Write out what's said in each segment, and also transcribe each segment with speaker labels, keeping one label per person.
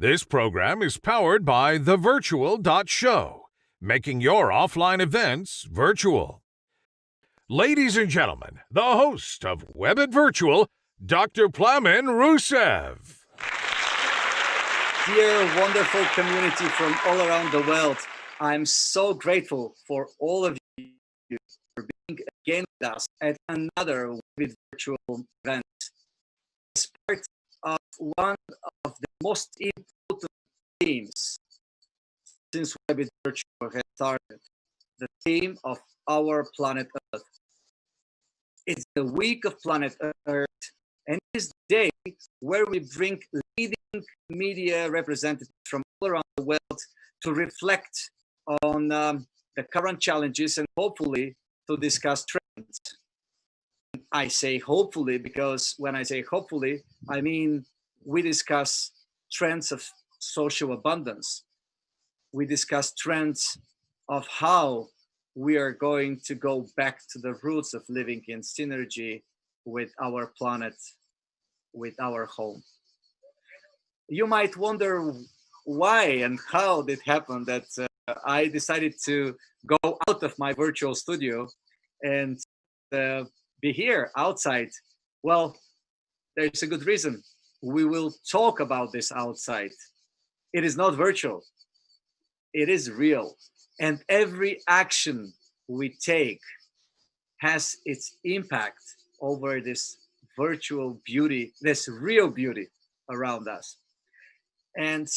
Speaker 1: This program is powered by thevirtual.show, making your offline events virtual. Ladies and gentlemen, the host of WEBIT Virtual, Dr. Plamen Russev.
Speaker 2: Dear wonderful community from all around the world, I'm so grateful for all of you for being again with us at another WEBIT Virtual event. As part of one of the most important themes since WEBIT Virtual has started, the theme of our planet Earth. It's the week of planet Earth, and it is the day where we bring leading media representatives from all around the world to reflect on the current challenges and hopefully to discuss trends. I say hopefully because when I say hopefully, I mean we discuss trends of social abundance. We discuss trends of how we are going to go back to the roots of living in synergy with our planet, with our home. You might wonder why and how it happened that I decided to go out of my virtual studio and be here outside. Well, there's a good reason. We will talk about this outside. It is not virtual. It is real. And every action we take has its impact over this virtual beauty, this real beauty around us. And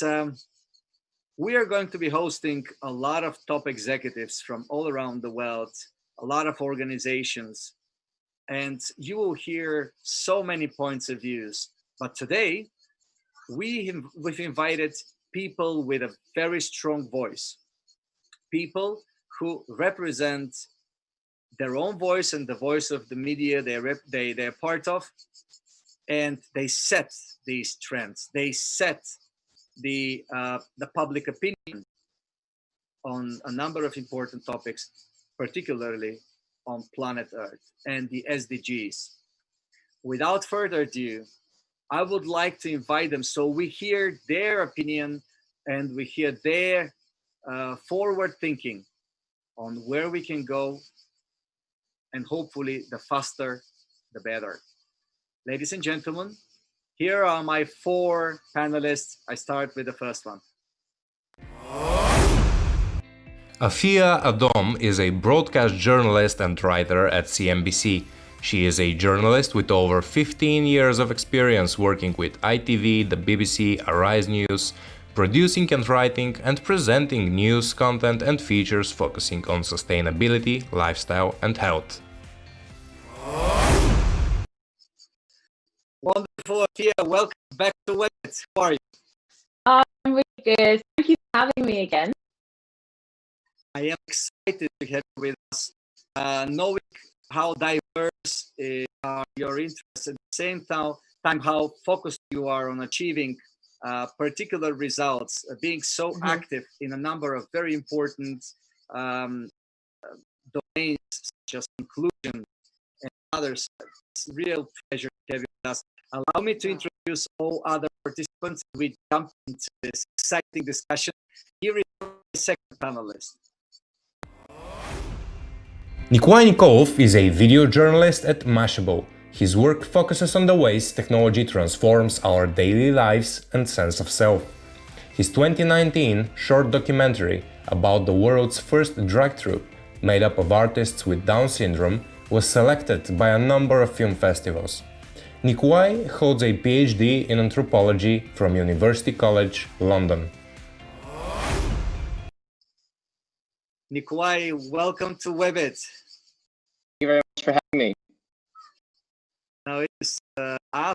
Speaker 2: we are going to be hosting a lot of top executives from all around the world, a lot of organizations, and you will hear so many points of views. But today, we've invited people with a very strong voice, people who represent their own voice and the voice of the media they're part of, and they set these trends. They set the public opinion on a number of important topics, particularly on planet Earth and the SDGs. Without further ado, I would like to invite them so we hear their opinion and we hear their forward thinking on where we can go, and hopefully the faster, the better. Ladies and gentlemen, here are my four panelists. I start with the first one.
Speaker 3: Afua Adom is a broadcast journalist and writer at CNBC. She is a journalist with over 15 years of experience working with ITV, the BBC, Arise News, producing and writing and presenting news content and features focusing on sustainability, lifestyle and health.
Speaker 2: Wonderful, Afua. Welcome back to WEBIT. How are you?
Speaker 4: I'm really good. Thank you for having me again.
Speaker 2: I am excited to have you with us, knowing how diverse are your interests, at the same time how focused you are on achieving particular results, being so active in a number of very important domains such as inclusion and others. It's a real pleasure to have you with us. Allow me to introduce all other participants. We jump into this exciting discussion. Here is the second panelist.
Speaker 3: Nikolay is a video journalist at Mashable. His work focuses on the ways technology transforms our daily lives and sense of self. His 2019 short documentary about the world's first drive-thru, made up of artists with Down syndrome, was selected by a number of film festivals. Nikolay holds a PhD in anthropology from University College London.
Speaker 2: Nikolay, welcome to WEBIT.
Speaker 5: Thank you very much for having me.
Speaker 2: Now it's us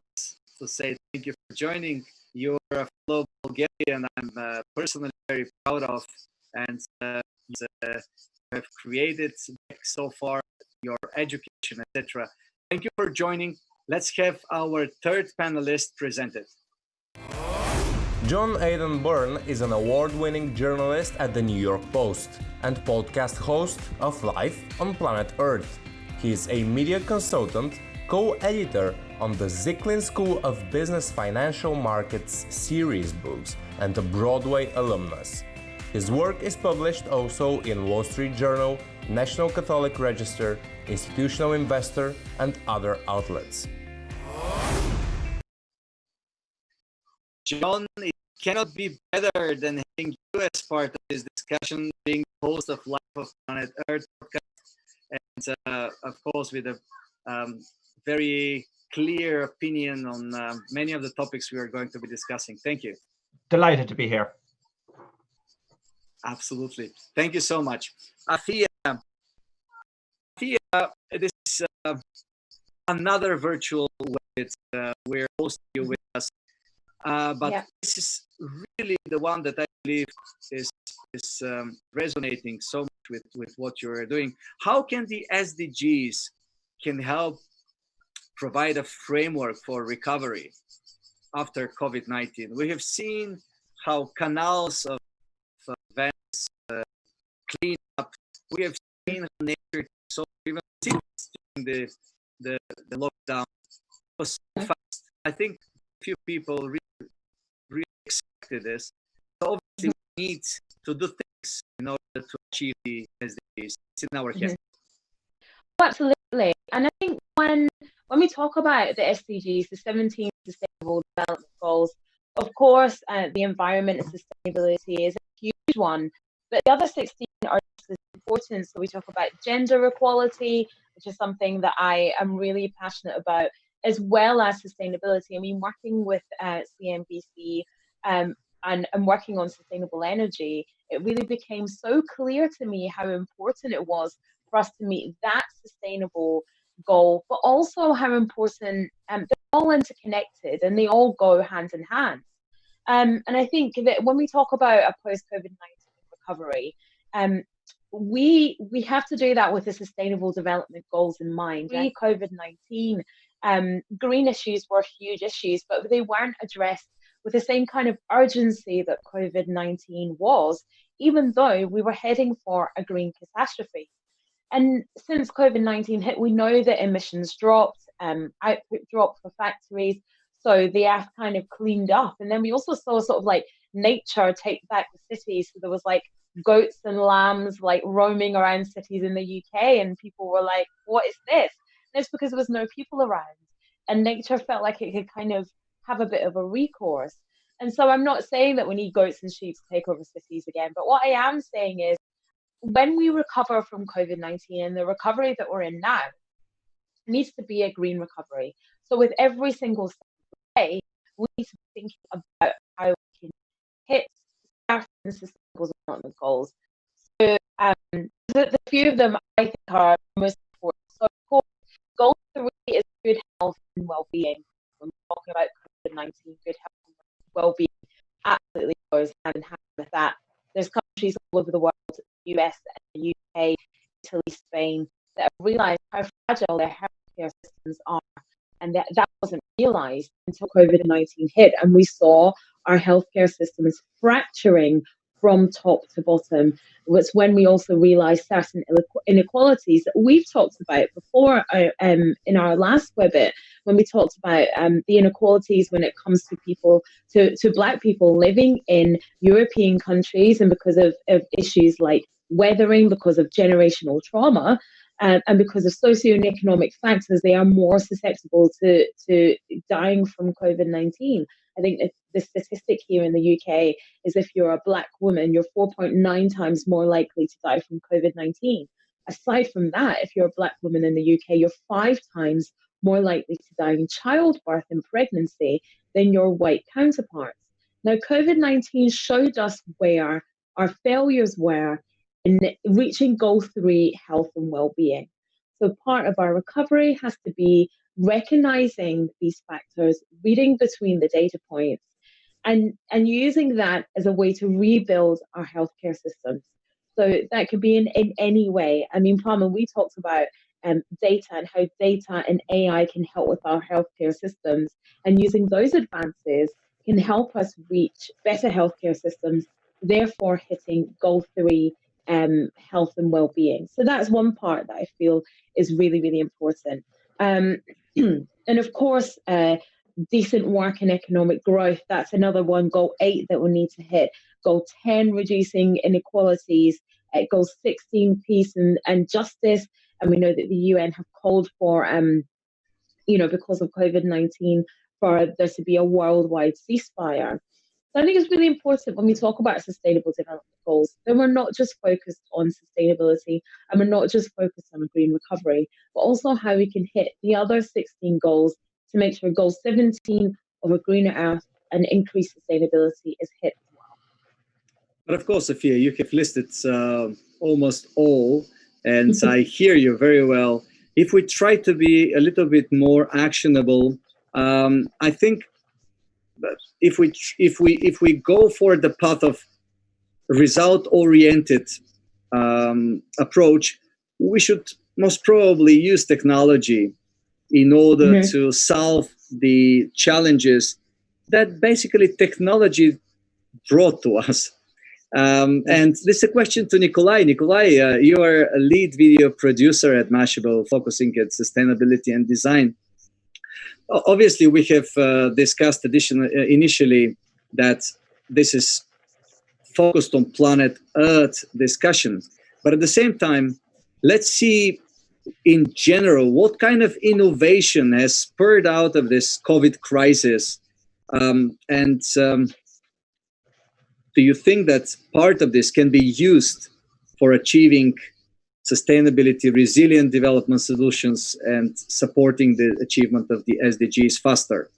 Speaker 2: to say thank you for joining. You're a fellow Bulgarian I'm personally very proud of, and have created so far your education, etc. Thank you for joining. Let's have our third panelist presented.
Speaker 3: Aidan Byrne is an award-winning journalist at the New York Post and podcast host of Life on Planet Earth. He is a media consultant, co-editor on the Zicklin School of Business Financial Markets series books and a Broadway alumnus. His work is published also in Wall Street Journal, National Catholic Register, Institutional Investor, and other outlets.
Speaker 2: John, it cannot be better than having you as part of this discussion, being the host of Life of Planet Earth podcast, and of course with a very clear opinion on many of the topics we are going to be discussing. Thank you.
Speaker 6: Delighted to be here.
Speaker 2: Absolutely. Thank you so much. Afua, this is another virtual WEBIT. We're hosting you with us. But this is really the one that I believe is resonating so much with what you're doing. How can the SDGs can help provide a framework for recovery after COVID-19? We have seen how canals of events clean up. We have seen how nature so even during the lockdown was so fast. I think a few people really expected this. So obviously we need to do things in order to achieve the SDGs. It's in our hands.
Speaker 4: Absolutely. And I think when we talk about the SDGs, the 17 Sustainable Development Goals, of course, the environment and sustainability is a huge one, but the other 16 are just as important. So we talk about gender equality, which is something that I am really passionate about, as well as sustainability. I mean, working with CNBC and working on sustainable energy, it really became so clear to me how important it was for us to meet that sustainable goal, but also how important they're all interconnected and they all go hand in hand. And I think that when we talk about a post-COVID-19 recovery, we have to do that with the Sustainable Development Goals in mind. Pre-COVID-19, green issues were huge issues, but they weren't addressed with the same kind of urgency that COVID-19 was, even though we were heading for a green catastrophe. And since COVID-19 hit, we know that emissions dropped, output dropped for factories, so the earth kind of cleaned up. And then we also saw sort of like nature take back the cities. So there was like goats and lambs like roaming around cities in the UK, and people were like, what is this? And it's because there was no people around, and nature felt like it could kind of have a bit of a recourse. And so I'm not saying that we need goats and sheep to take over cities again, but what I am saying is when we recover from COVID-19 and the recovery that we're in now, it needs to be a green recovery. So with every single day, we need to be thinking about how we can hit certain sustainable development goals. So the few of them I think are most important. So of course, goal 3 is good health and well-being. When we're talking about COVID-19, good health and well-being absolutely goes hand in hand with that. There's countries all over the world, the US and the UK, Italy, Spain, that have realized how fragile their healthcare systems are. And that wasn't realized until COVID-19 hit. And we saw our healthcare systems fracturing from top to bottom. Was when we also realized certain inequalities that we've talked about before in our last WEBIT, when we talked about the inequalities when it comes to people, to Black people living in European countries, and because of issues like weathering, because of generational trauma, and because of socioeconomic factors, they are more susceptible to dying from COVID-19. I think the statistic here in the UK is if you're a Black woman, you're 4.9 times more likely to die from COVID-19. Aside from that, if you're a Black woman in the UK, you're 5 times more likely to die in childbirth and pregnancy than your white counterparts. Now, COVID-19 showed us where our failures were in reaching goal 3, health and well-being. So part of our recovery has to be recognizing these factors, reading between the data points, and using that as a way to rebuild our healthcare systems. So that could be in any way. I mean, Plamen, we talked about data and how data and AI can help with our healthcare systems, and using those advances can help us reach better healthcare systems, therefore hitting goal 3, health and well-being. So that's one part that I feel is really, really important. And of course, decent work and economic growth. That's another one. Goal 8 that we need to hit. Goal 10, reducing inequalities. Goal 16, peace and justice. And we know that the UN have called for, because of COVID-19, for there to be a worldwide ceasefire. So I think it's really important when we talk about sustainable development goals that we're not just focused on sustainability and we're not just focused on green recovery, but also how we can hit the other 16 goals to make sure goal 17 of a greener earth and increased sustainability is hit as well.
Speaker 2: But of course, Afua, you have listed almost all, and I hear you very well. If we try to be a little bit more actionable, I think if we go for the path of result-oriented approach, we should most probably use technology in order to solve the challenges that basically technology brought to us. And this is a question to Nikolay. Nikolay, you are a lead video producer at Mashable, focusing at sustainability and design. Obviously, we have discussed initially that this is focused on planet Earth discussion. But at the same time, let's see in general what kind of innovation has spurred out of this COVID crisis. Do you think that part of this can be used for achieving sustainability, resilient development solutions, and supporting the achievement of the SDGs faster?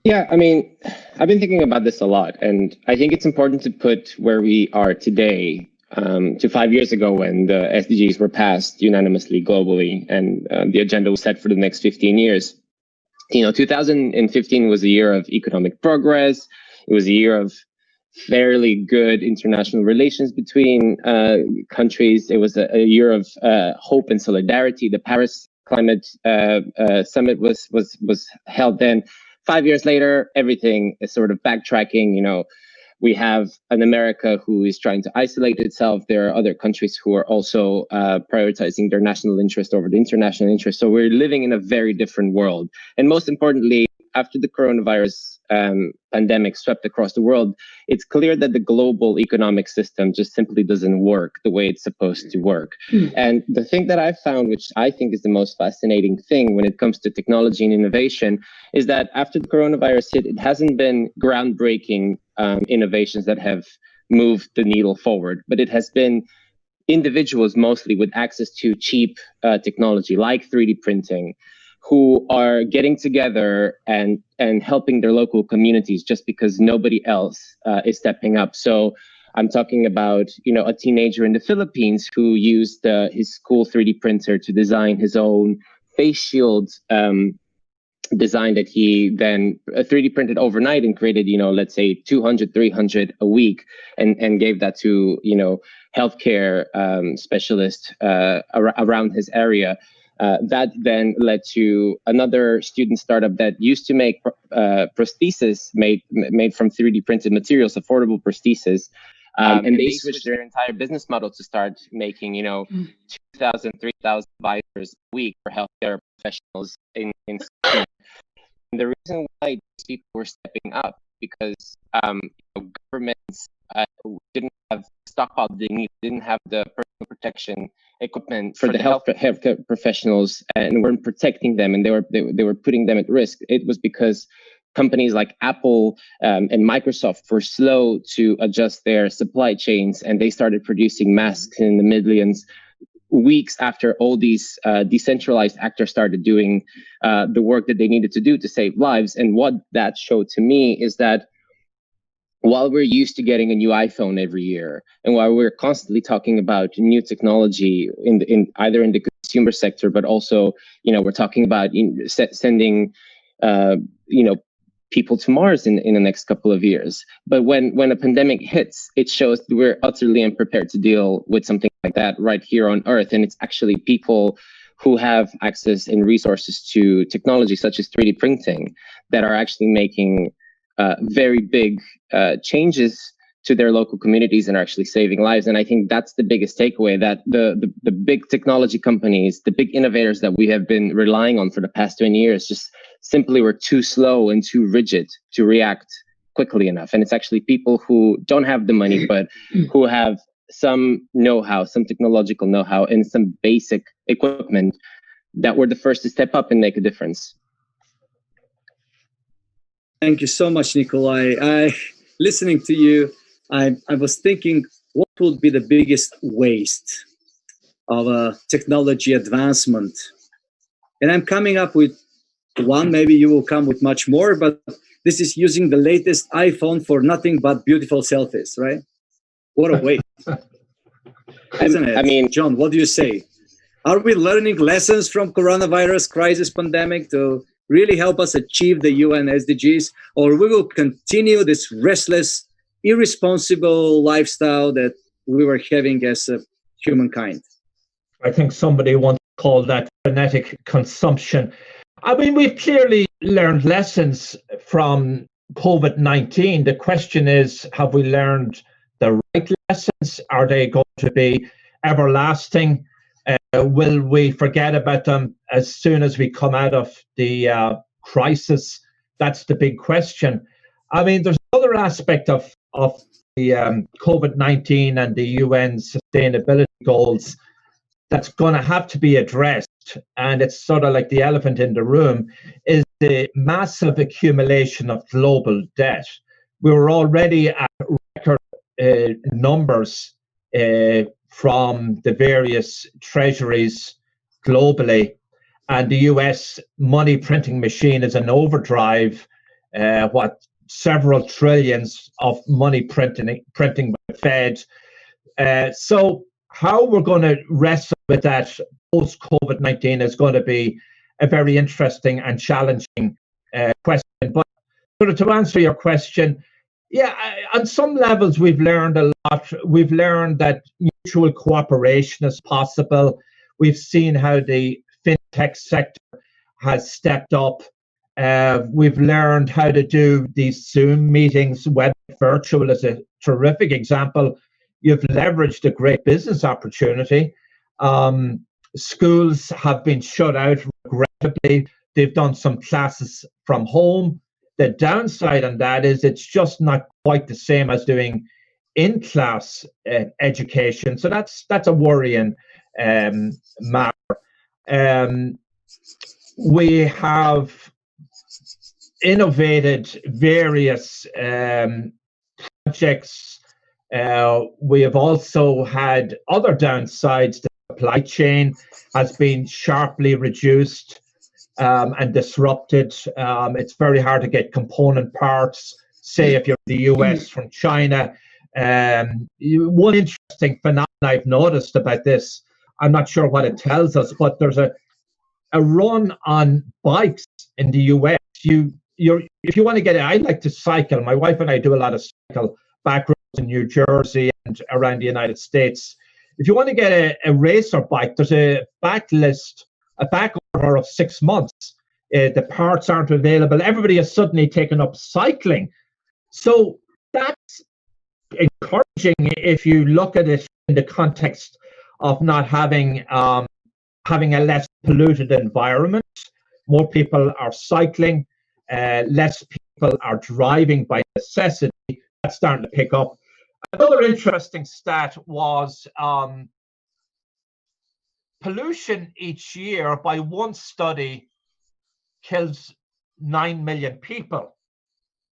Speaker 5: Yeah, I mean, I've been thinking about this a lot, and I think it's important to put where we are today to 5 years ago when the SDGs were passed unanimously globally, and the agenda was set for the next 15 years. 2015 was a year of economic progress. It was a year of fairly good international relations between countries. It was a year of hope and solidarity. The Paris Climate Summit was held then. 5 years later, everything is sort of backtracking. We have an America who is trying to isolate itself. There are other countries who are also prioritizing their national interest over the international interest. So we're living in a very different world. And most importantly, after the coronavirus pandemic swept across the world, it's clear that the global economic system just simply doesn't work the way it's supposed to work. And the thing that I've found, which I think is the most fascinating thing when it comes to technology and innovation, is that after the coronavirus hit, it hasn't been groundbreaking innovations that have moved the needle forward, but it has been individuals mostly with access to cheap technology like 3D printing, who are getting together and helping their local communities just because nobody else is stepping up. So I'm talking about, a teenager in the Philippines who used his school 3D printer to design his own face shield design that he then 3D printed overnight and created, let's say 200, 300 a week and gave that to, healthcare specialists around his area. That then led to another student startup that used to make prostheses made from 3D printed materials, affordable prostheses. And they switched their entire business model to start making, 2,000, 3,000 visors a week for healthcare professionals in Scotland. And the reason why these people were stepping up because governments didn't have stockpile they need, didn't have the personal protection equipment for the healthcare professionals, and weren't protecting them, and they were putting them at risk. It was because companies like Apple and Microsoft were slow to adjust their supply chains, and they started producing masks in the millions weeks after all these decentralized actors started doing the work that they needed to do to save lives. And what that showed to me is that while we're used to getting a new iPhone every year, and while we're constantly talking about new technology in either in the consumer sector, but also, we're talking about sending, people to Mars in the next couple of years. But when a pandemic hits, it shows that we're utterly unprepared to deal with something like that right here on Earth. And it's actually people who have access and resources to technology such as 3D printing that are actually making very big changes to their local communities and are actually saving lives. And I think that's the biggest takeaway, that the big technology companies, the big innovators that we have been relying on for the past 20 years, just simply were too slow and too rigid to react quickly enough. And it's actually people who don't have the money, but who have some know-how, some technological know-how, and some basic equipment that were the first to step up and make a difference.
Speaker 2: Thank you so much, Nikolay. Listening to you, I was thinking, what would be the biggest waste of a technology advancement? And I'm coming up with one, maybe you will come with much more, but this is using the latest iPhone for nothing but beautiful selfies, right? What a waste. Isn't it?
Speaker 5: I mean,
Speaker 2: John, what do you say? Are we learning lessons from coronavirus crisis pandemic to really help us achieve the UN SDGs, or we will continue this restless, irresponsible lifestyle that we were having as a humankind?
Speaker 6: I think somebody once called that frenetic consumption. I mean, we've clearly learned lessons from COVID-19. The question is, have we learned the right lessons? Are they going to be everlasting? Will we forget about them as soon as we come out of the crisis? That's the big question. I mean, there's another aspect of the COVID-19 and the UN sustainability goals that's going to have to be addressed, and it's sort of like the elephant in the room, is the massive accumulation of global debt. We were already at record numbers from the various treasuries globally, and the US money printing machine is in overdrive. Several trillions of money printing by the Fed. So how we're going to wrestle with that post COVID-19 is going to be a very interesting and challenging question. But sort of to answer your question, yeah, on some levels we've learned a lot. We've learned that mutual cooperation is possible. We've seen how the fintech sector has stepped up. We've learned how to do these Zoom meetings. WEBIT Virtual is a terrific example. You've leveraged a great business opportunity. Schools have been shut out, regrettably. They've done some classes from home. The downside on that is it's just not quite the same as doing in-class education. So that's a worrying matter. We have innovated various projects. We have also had other downsides. The supply chain has been sharply reduced and disrupted. It's very hard to get component parts, say if you're in the US from China. One interesting phenomenon I've noticed about this, I'm not sure what it tells us, but there's a run on bikes in the US. If you want to get it, I like to cycle. My wife and I do a lot of cycle back roads in New Jersey and around the United States. If you want to get a racer bike, there's a back order of 6 months. The parts aren't available. Everybody has suddenly taken up cycling. So that's encouraging if you look at it in the context of not having a less polluted environment. More people are cycling. Less people are driving by necessity. That's starting to pick up. Another interesting stat was pollution each year by one study kills 9 million people.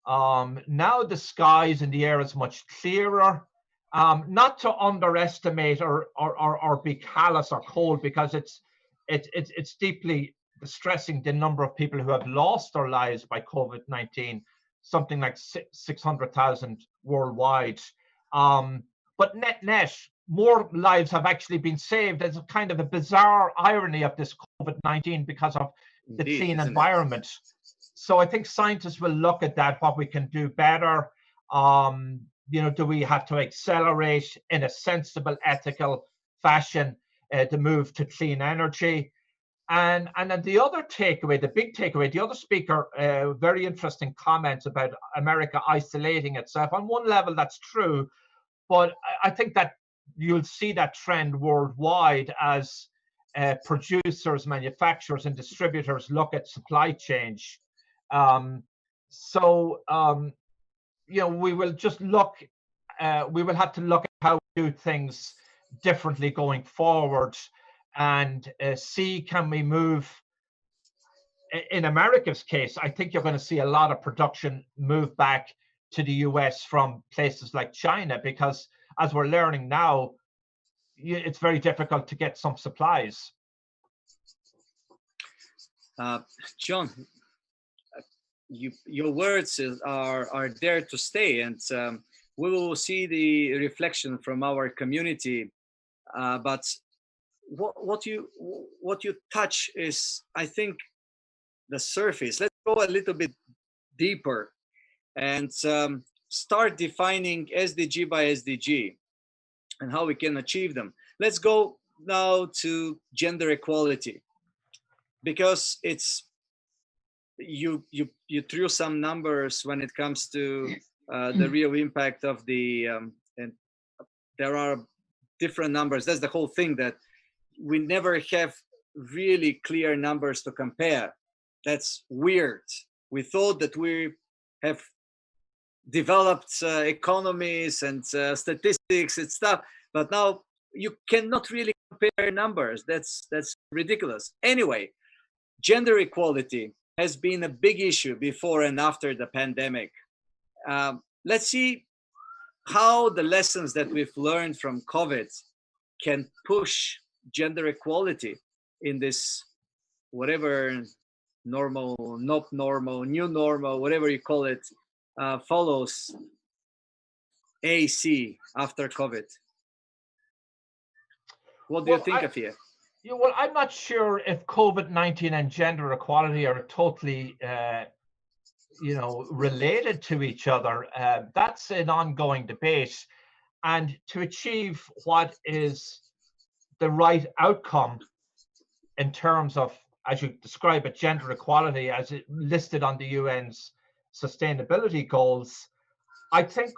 Speaker 6: Now the skies and the air is much clearer. Not to underestimate or be callous or cold, because it's deeply distressing the number of people who have lost their lives by COVID-19, something like 600,000 worldwide. But net, more lives have actually been saved. There's a kind of a bizarre irony of this COVID-19 because of the clean environment. So I think scientists will look at that, what we can do better. Do we have to accelerate in a sensible, ethical fashion to move to clean energy? And then the other takeaway, the big takeaway, the other speaker, very interesting comments about America isolating itself. On one level, that's true, but I think that you'll see that trend worldwide as producers, manufacturers, and distributors look at supply chain. We will just look. We will have to look at how we do things differently going forward, and see, can we move. In America's case, I think you're going to see a lot of production move back to the US from places like China, because as we're learning now, it's very difficult to get some supplies.
Speaker 2: John, your words are there to stay, and we will see the reflection from our community. But what you touch is, I think, the surface. Let's go a little bit deeper and start defining SDG by SDG and how we can achieve them. Let's go now to gender equality, because it's you threw some numbers when it comes to the real impact of the and there are different numbers. That's the whole thing, that we never have really clear numbers to compare. That's weird. We thought that we have developed economies and statistics and stuff, but now you cannot really compare numbers. That's ridiculous. Anyway, gender equality has been a big issue before and after the pandemic. Let's see how the lessons that we've learned from COVID can push gender equality in this, whatever normal, not normal, new normal, whatever you call it, follows AC after COVID. What do you think, Afua?
Speaker 6: Well, I'm not sure if COVID-19 and gender equality are totally, related to each other. That's an ongoing debate, and to achieve what is the right outcome in terms of, as you describe it, gender equality as it listed on the UN's sustainability goals, I think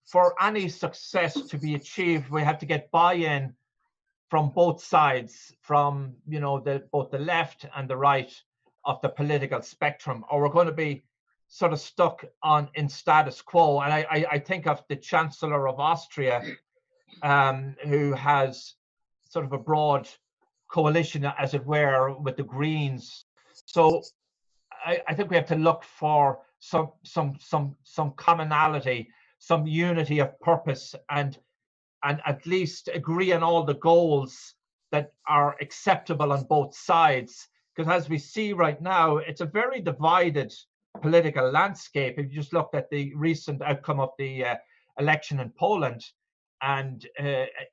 Speaker 6: for any success to be achieved, we have to get buy-in from both sides, from both the left and the right of the political spectrum, or we're going to be sort of stuck in status quo. And I think of the Chancellor of Austria, who has sort of a broad coalition, as it were, with the Greens. So I think we have to look for some commonality, some unity of purpose, and at least agree on all the goals that are acceptable on both sides. Because as we see right now, it's a very divided political landscape. If you just looked at the recent outcome of the election in Poland, and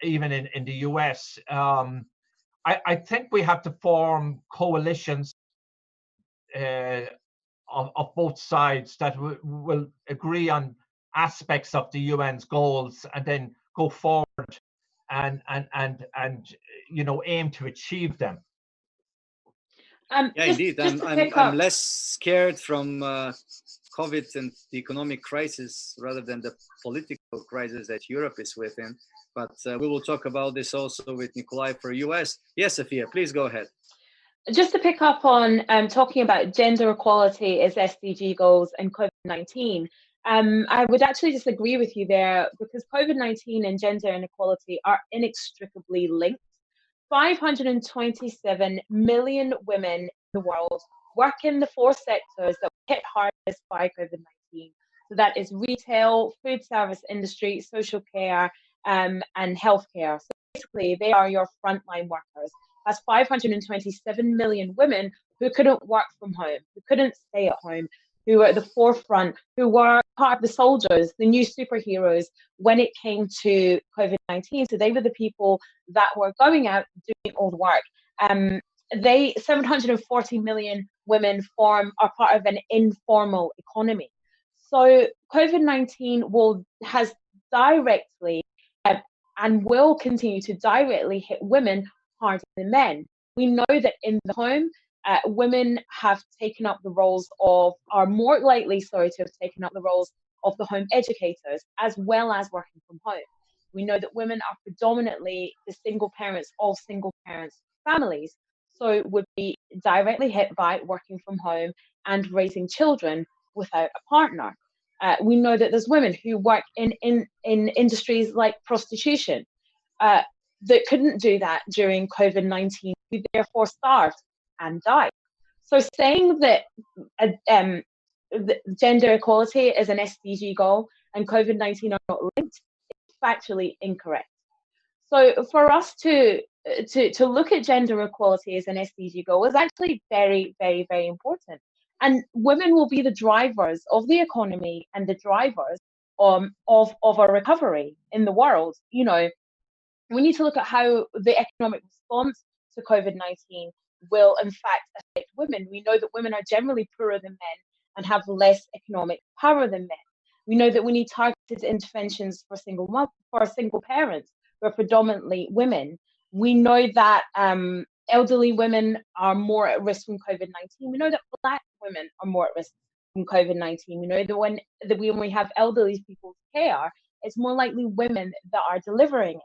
Speaker 6: even in the US, I think we have to form coalitions of both sides that will agree on aspects of the UN's goals, and then go forward and aim to achieve them.
Speaker 2: Indeed. I'm less scared from COVID and the economic crisis rather than the political crisis that Europe is within. But we will talk about this also with Nikolay for US. Yes, Afua, please go ahead.
Speaker 4: Just to pick up on talking about gender equality as SDG goals and COVID-19, I would actually disagree with you there, because COVID-19 and gender inequality are inextricably linked. 527 million women in the world work in the four sectors that were hit hardest by COVID-19. So that is retail, food service industry, social care, and healthcare. So basically, they are your frontline workers. That's 527 million women who couldn't work from home, who couldn't stay at home, who were at the forefront, who were part of the soldiers, the new superheroes when it came to COVID-19. So they were the people that were going out doing all the work. 740 million women are part of an informal economy. So COVID-19 has directly and will continue to directly hit women harder than men. We know that in the home, women have taken up the roles are more likely, sorry, to have taken up the roles of the home educators, as well as working from home. We know that women are predominantly the single parents of single parents families, so would be directly hit by working from home and raising children without a partner. We know that there's women who work in industries like prostitution that couldn't do that during COVID-19, who therefore starved and died. So saying that gender equality is an SDG goal and COVID-19 are not linked is factually incorrect. So for us to look at gender equality as an SDG goal is actually very, very, very important. And women will be the drivers of the economy and the drivers of a recovery in the world. You know, we need to look at how the economic response to COVID-19 will in fact affect women. We know that women are generally poorer than men and have less economic power than men. We know that we need targeted interventions for single parents who are predominantly women. We know that elderly women are more at risk from COVID-19. We know that Black women are more at risk from COVID-19. We know that when we have elderly people's care, it's more likely women that are delivering it.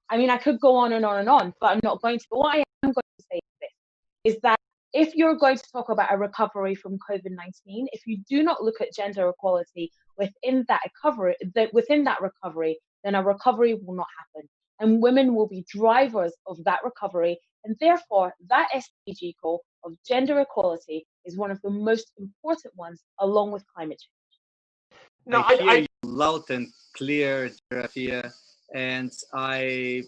Speaker 4: I mean, I could go on and on and on, but I'm not going to. But what I am going to say is that if you're going to talk about a recovery from COVID-19, if you do not look at gender equality within that recovery, then a recovery will not happen. And women will be drivers of that recovery. And therefore, that SDG goal of gender equality is one of the most important ones, along with climate change.
Speaker 2: No, I hear you loud and clear, Afua, and I'm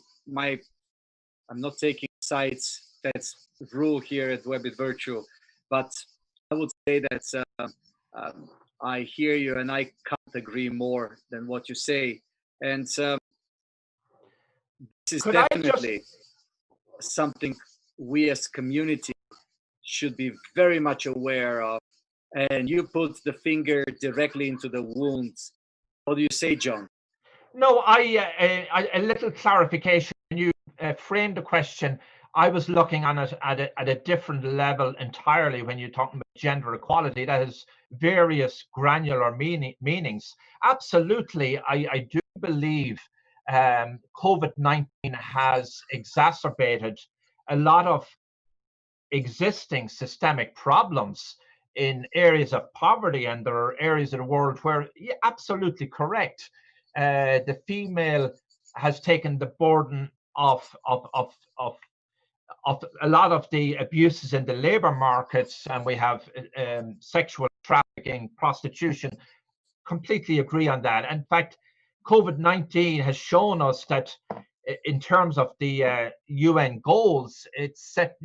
Speaker 2: not taking sides. That's rule here at WEBIT Virtual, but I would say that I hear you, and I can't agree more than what you say. And this is definitely something we as community should be very much aware of. And you put the finger directly into the wounds. What do you say, John?
Speaker 6: No, a little clarification. When you framed the question, I was looking on it at a different level entirely. When you're talking about gender equality, that has various granular meanings. Absolutely, I do believe COVID-19 has exacerbated a lot of existing systemic problems in areas of poverty, and there are areas of the world where you're absolutely correct. The female has taken the burden of a lot of the abuses in the labor markets, and we have sexual trafficking, prostitution. Completely agree on that. In fact, COVID-19 has shown us that in terms of the UN goals, it's set,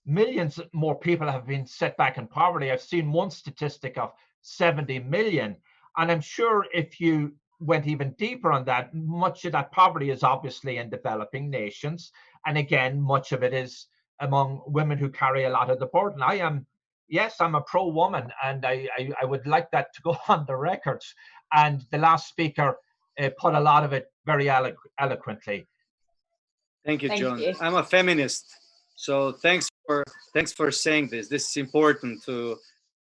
Speaker 6: millions more people have been set back in poverty. I've seen one statistic of 70 million. And I'm sure if you went even deeper on that, much of that poverty is obviously in developing nations. And again, much of it is among women who carry a lot of the burden. I'm a pro-woman, and I would like that to go on the record. And the last speaker put a lot of it very eloquently.
Speaker 2: Thank you, John. I'm a feminist. So thanks for saying this. This is important to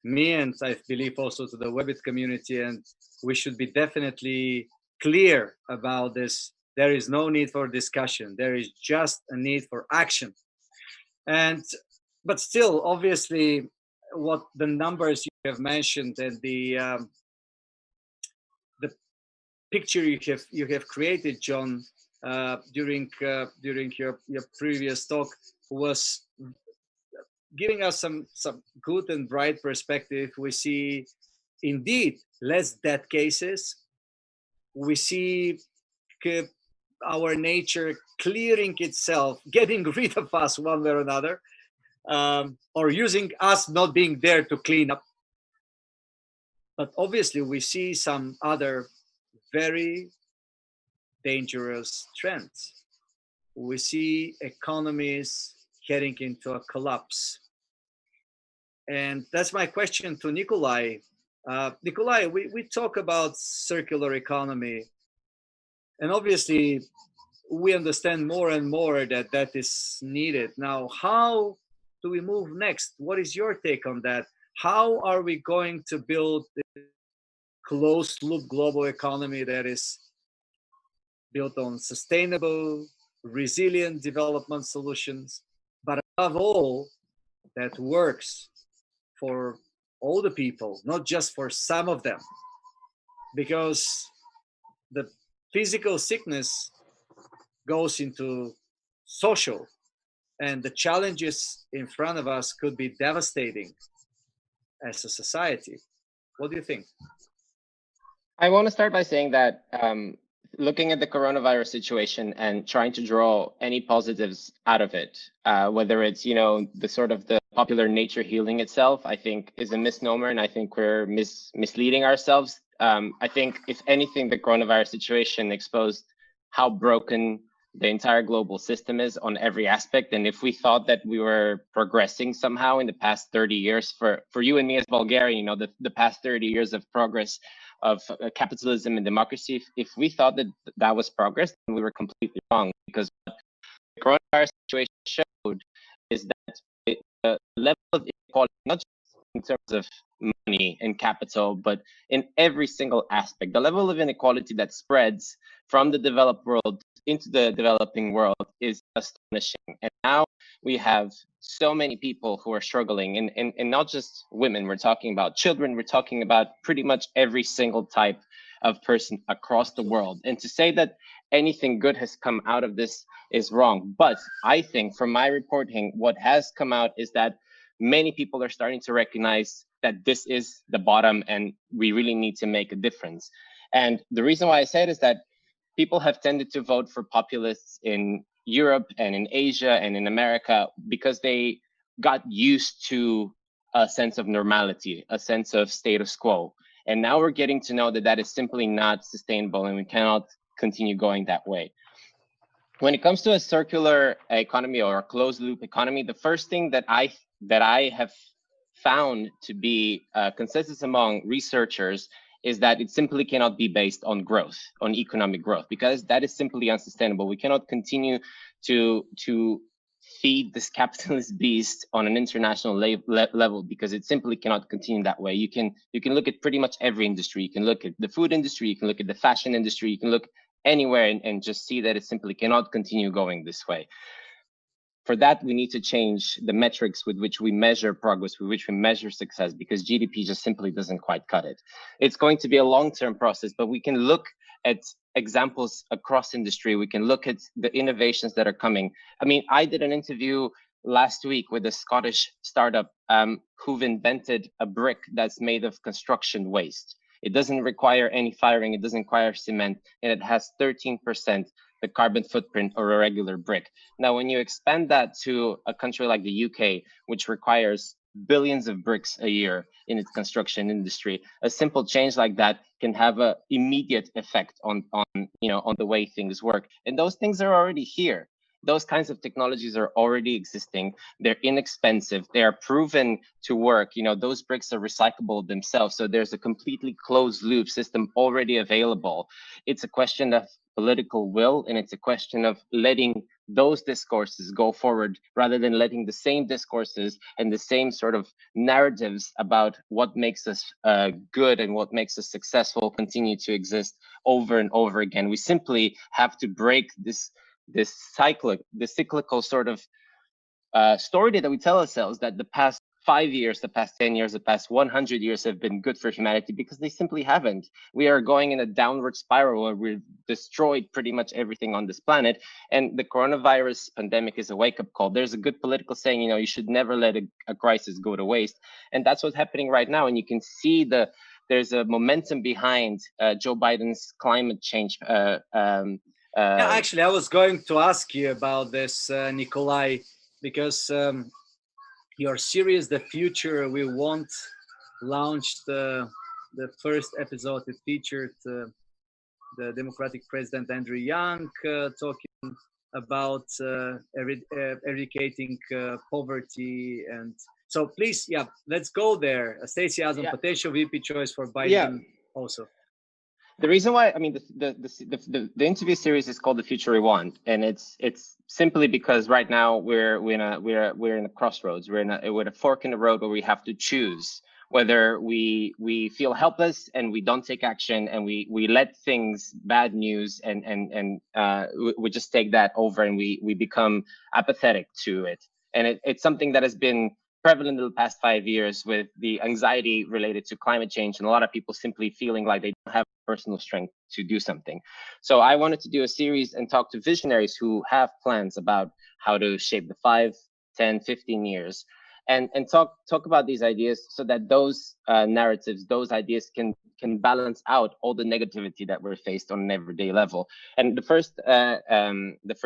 Speaker 2: me, and I believe also to the WEBIT community, and we should be definitely clear about this. There is no need for discussion. There is just a need for action. But still, obviously, what the numbers you have mentioned and the picture you have created, John, during your previous talk was giving us some good and bright perspective. We see indeed less death cases. We see our nature clearing itself, getting rid of us one way or another, or using us not being there to clean up. But obviously we see some other very dangerous trends. We see economies heading into a collapse. And that's my question to Nikolay. Nikolay, we talk about circular economy, and obviously we understand more and more that that is needed. Now, how do we move next? What is your take on that? How are we going to build a closed loop global economy that is built on sustainable, resilient development solutions, but above all, that works for all the people, not just for some of them? Because the physical sickness goes into social, and the challenges in front of us could be devastating as a society. What do you think?
Speaker 5: I want to start by saying that looking at the coronavirus situation and trying to draw any positives out of it, whether it's, you know, the sort of the popular nature healing itself, I think is a misnomer, and I think we're misleading ourselves. I think if anything, the coronavirus situation exposed how broken the entire global system is on every aspect. And if we thought that we were progressing somehow in the past 30 years, for you and me as Bulgarian, you know, the past 30 years of progress of capitalism and democracy, if we thought that that was progress, then we were completely wrong. Because what the coronavirus situation showed is that the level of inequality, not just in terms of money and capital, but in every single aspect, the level of inequality that spreads from the developed world into the developing world is astonishing. And now we have so many people who are struggling, and not just women. We're talking about children. We're talking about pretty much every single type of person across the world. And to say that anything good has come out of this is wrong. But I think from my reporting, what has come out is that many people are starting to recognize that this is the bottom and we really need to make a difference. And the reason why I say it is that people have tended to vote for populists in Europe and in Asia and in America because they got used to a sense of normality, a sense of status quo. And now we're getting to know that that is simply not sustainable and we cannot continue going that way. When it comes to a circular economy or a closed loop economy, the first thing that I have found to be consensus among researchers is that it simply cannot be based on growth, on economic growth, because that is simply unsustainable. We cannot continue to feed this capitalist beast on an international level because it simply cannot continue that way. You can look at pretty much every industry. You can look at the food industry, you can look at the fashion industry, you can look anywhere and just see that it simply cannot continue going this way. For that, we need to change the metrics with which we measure progress, with which we measure success, because GDP just simply doesn't quite cut it. It's going to be a long-term process, but we can look at examples across industry. We can look at the innovations that are coming. I mean, I did an interview last week with a Scottish startup who've invented a brick that's made of construction waste. It doesn't require any firing, it doesn't require cement, and it has 13% the carbon footprint of a regular brick. Now, when you expand that to a country like the UK, which requires billions of bricks a year in its construction industry, a simple change like that can have an immediate effect on the way things work. And those things are already here. Those kinds of technologies are already existing. They're inexpensive. They are proven to work. You know, those bricks are recyclable themselves. So there's a completely closed loop system already available. It's a question of political will, and it's a question of letting those discourses go forward rather than letting the same discourses and the same sort of narratives about what makes us good and what makes us successful continue to exist over and over again. We simply have to break this cyclical sort of story that we tell ourselves that the past 5 years, the past 10 years, the past 100 years have been good for humanity, because they simply haven't. We are going in a downward spiral where we've destroyed pretty much everything on this planet. And the coronavirus pandemic is a wake-up call. There's a good political saying, you know, you should never let a crisis go to waste. And that's what's happening right now. And you can see there's a momentum behind Joe Biden's climate change.
Speaker 2: Yeah, actually, I was going to ask you about this, Nikolay, because your series, The Future We Want, launched the first episode. It featured the Democratic President Andrew Yang talking about eradicating poverty. And so please, let's go there. Stacey Adom, potential VP choice for Biden also.
Speaker 5: The reason why, I mean, the interview series is called The Future We Want, and it's simply because right now we're in a crossroads. We're in a fork in the road where we have to choose whether we feel helpless and we don't take action, and we let things, bad news, and we just take that over, and we become apathetic to it. And it's something that has been prevalent in the past 5 years, with the anxiety related to climate change, and a lot of people simply feeling like they don't have personal strength to do something. So I wanted to do a series and talk to visionaries who have plans about how to shape the 5, 10, 15 years, and talk about these ideas, so that those narratives, those ideas can balance out all the negativity that we're faced on an everyday level. And the first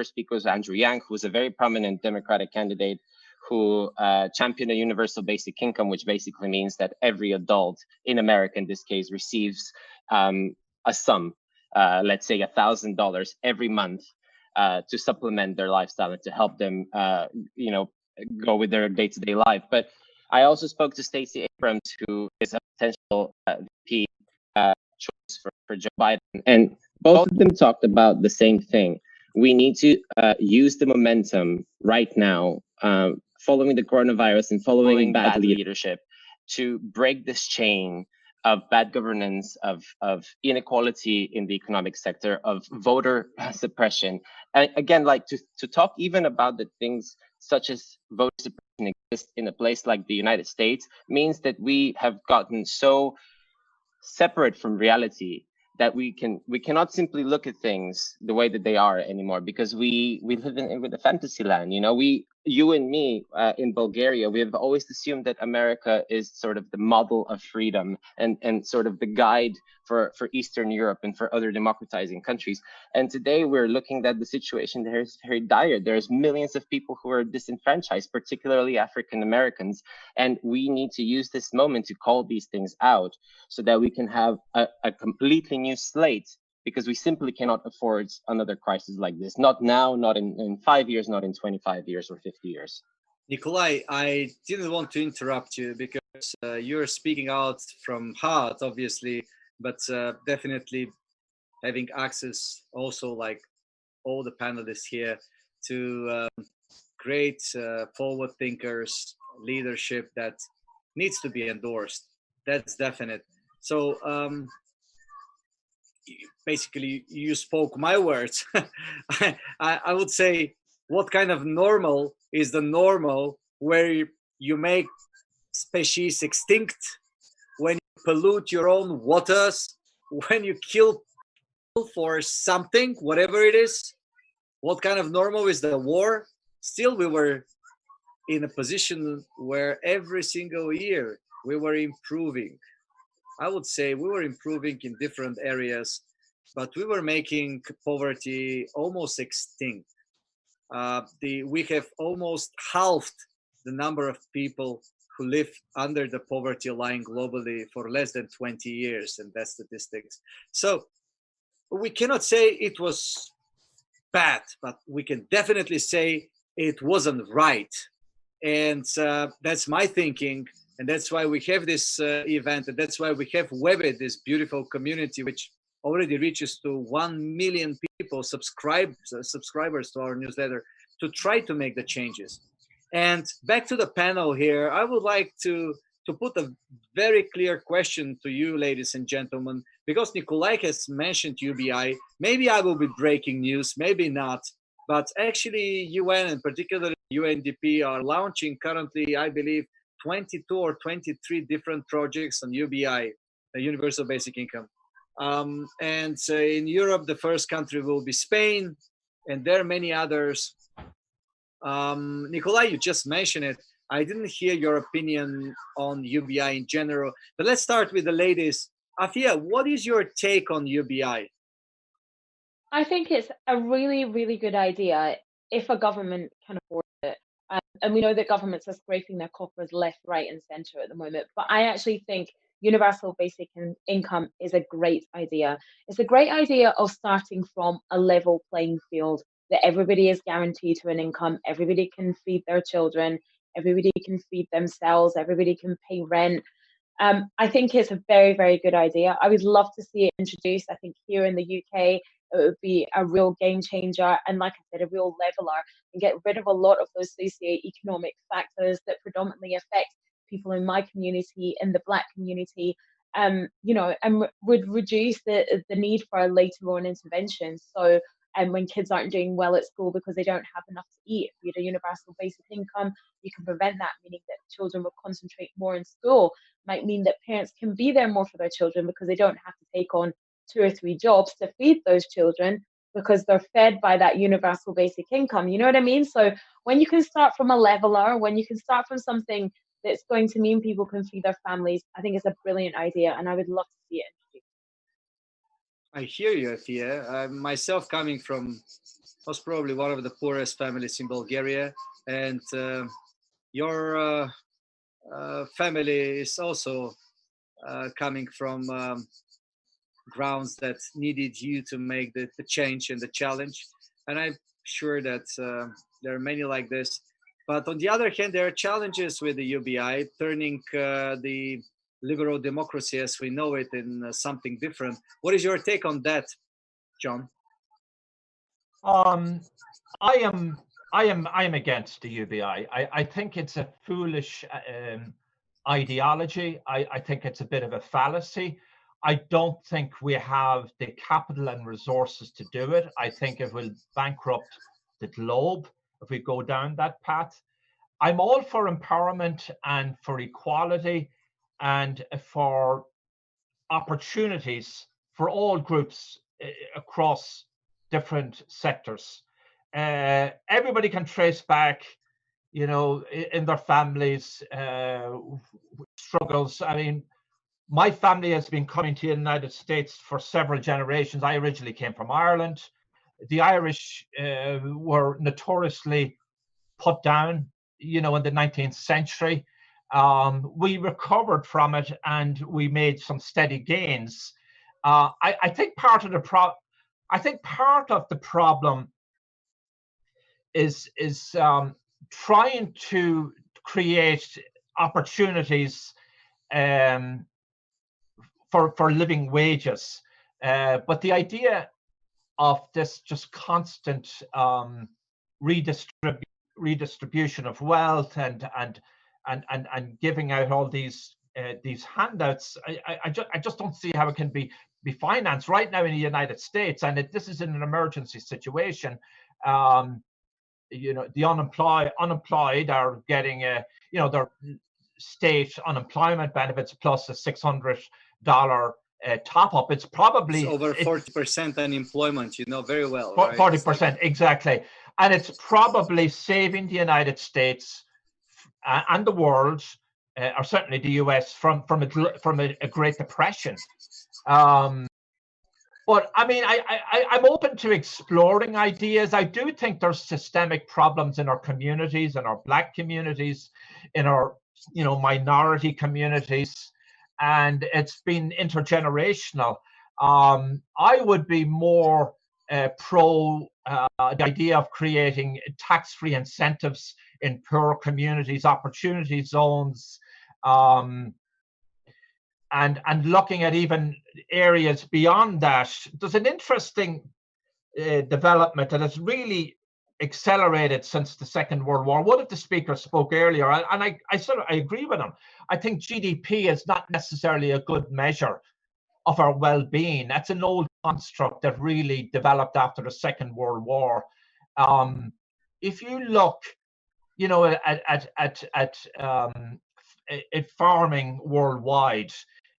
Speaker 5: speaker was Andrew Yang, who was a very prominent Democratic candidate who championed a universal basic income, which basically means that every adult in America, in this case, receives a sum, let's say $1,000 every month, to supplement their lifestyle and to help them, go with their day-to-day life. But I also spoke to Stacey Abrams, who is a potential VP choice for Joe Biden, and both of them talked about the same thing. We need to use the momentum right now, following the coronavirus and following bad leadership, to break this chain of bad governance, of inequality in the economic sector, of voter suppression. And again, like to talk even about the things such as voter suppression exist in a place like the United States means that we have gotten so separate from reality that we cannot simply look at things the way that they are anymore, because we live in a fantasy land. You and me in Bulgaria, we have always assumed that America is sort of the model of freedom and sort of the guide for Eastern Europe and for other democratizing countries. And today we're looking at the situation there is very dire. There's millions of people who are disenfranchised, particularly African Americans. And we need to use this moment to call these things out, so that we can have a completely new slate, because we simply cannot afford another crisis like this. Not now, not in 5 years, not in 25 years or 50 years.
Speaker 2: Nikolay, I didn't want to interrupt you because you're speaking out from heart, obviously, but definitely having access also, like all the panelists here, to great forward thinkers, leadership that needs to be endorsed. That's definite. So basically, you spoke my words. I would say, what kind of normal is the normal where you make species extinct, when you pollute your own waters, when you kill people for something, whatever it is? What kind of normal is the war? Still, we were in a position where every single year we were improving. I would say we were improving in different areas, but we were making poverty almost extinct. We have almost halved the number of people who live under the poverty line globally for less than 20 years, and that's statistics. So we cannot say it was bad, but we can definitely say it wasn't right. And that's my thinking. And that's why we have this event. And that's why we have WEBIT, this beautiful community, which already reaches to 1 million people, subscribers to our newsletter, to try to make the changes. And back to the panel here, I would like to put a very clear question to you, ladies and gentlemen, because Nikolay has mentioned UBI. Maybe I will be breaking news, maybe not. But actually, UN and particularly UNDP are launching currently, I believe, 22 or 23 different projects on UBI, the Universal Basic Income. And in Europe, the first country will be Spain, and there are many others. Nikolay, you just mentioned it. I didn't hear your opinion on UBI in general, but let's start with the ladies. Afua, what is your take on UBI?
Speaker 4: I think it's a really, really good idea if a government can afford it. And we know that governments are scraping their coffers left, right, and centre at the moment. But I actually think universal basic income is a great idea. It's a great idea of starting from a level playing field, that everybody is guaranteed to an income, everybody can feed their children, everybody can feed themselves, everybody can pay rent. I think it's a very, very good idea. I would love to see it introduced. I think here in the UK, it would be a real game changer and, like I said, a real leveler, and get rid of a lot of those socioeconomic factors that predominantly affect people in my community, in the Black community, and would reduce the need for a later on intervention. So, and when kids aren't doing well at school because they don't have enough to eat, if you had a universal basic income, you can prevent that, meaning that children will concentrate more in school. Might mean that parents can be there more for their children because they don't have to take on 2 or 3 jobs to feed those children because they're fed by that universal basic income. You know what I mean? So when you can start from a leveler, when you can start from something that's going to mean people can feed their families, I think it's a brilliant idea, and I would love to see it introduced.
Speaker 2: I hear you, Afia. Myself, coming from most probably one of the poorest families in Bulgaria, and your family is also coming from grounds that needed you to make the change and the challenge. And I'm sure that there are many like this. But on the other hand, there are challenges with the UBI, turning the liberal democracy as we know it in something different. What is your take on that, John?
Speaker 6: I am against the UBI. I think it's a foolish ideology. I think it's a bit of a fallacy. I don't think we have the capital and resources to do it. I think it will bankrupt the globe if we go down that path. I'm all for empowerment and for equality and for opportunities for all groups across different sectors. Everybody can trace back, in their families, struggles. I mean, my family has been coming to the United States for several generations. I originally came from Ireland. The Irish were notoriously put down, in the 19th century. We recovered from it and we made some steady gains. I think part of the problem is trying to create opportunities for living wages, but the idea of this just constant redistribution of wealth and giving out all these handouts, I just don't see how it can be financed right now in the United States. And this is in an emergency situation. The unemployed are getting their state unemployment benefits plus a $600 top up. It's probably
Speaker 2: over 40% unemployment, very well.
Speaker 6: 40%, right? Exactly. And it's probably saving the United States and the world, or certainly the US, from a Great Depression. But I mean, I'm open to exploring ideas. I do think there's systemic problems in our communities, in our Black communities, in our minority communities, and it's been intergenerational. I would be more pro the idea of creating tax-free incentives in poor communities, opportunity zones, and looking at even areas beyond that. There's an interesting development that has really accelerated since the Second World War. One of the speakers spoke earlier, and I agree with him. I think GDP is not necessarily a good measure of our well-being. That's an old construct that really developed after the Second World War. If you look, at farming worldwide,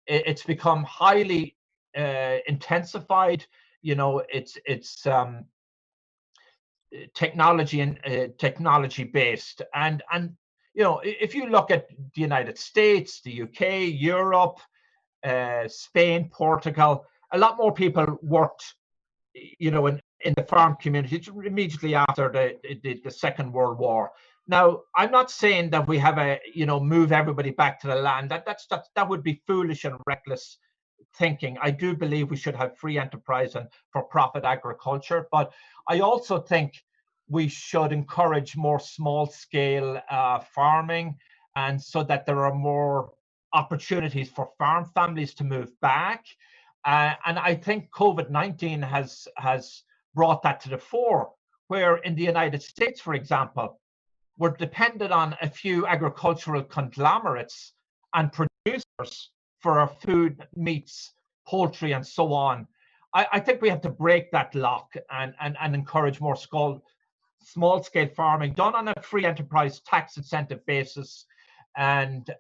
Speaker 6: it's become highly intensified. It's technology and technology based, and if you look at the United States, the UK, Europe, Spain, Portugal, a lot more people worked, in the farm communities immediately after the Second World War. Now, I'm not saying that we have move everybody back to the land. That would be foolish and reckless thinking. I do believe we should have free enterprise and for-profit agriculture, but I also think we should encourage more small-scale farming, and so that there are more opportunities for farm families to move back. And I think COVID-19 has brought that to the fore, where in the United States, for example, we're dependent on a few agricultural conglomerates and producers for our food, meats, poultry, and so on. I think we have to break that lock and encourage more small-scale farming done on a free enterprise tax incentive basis. And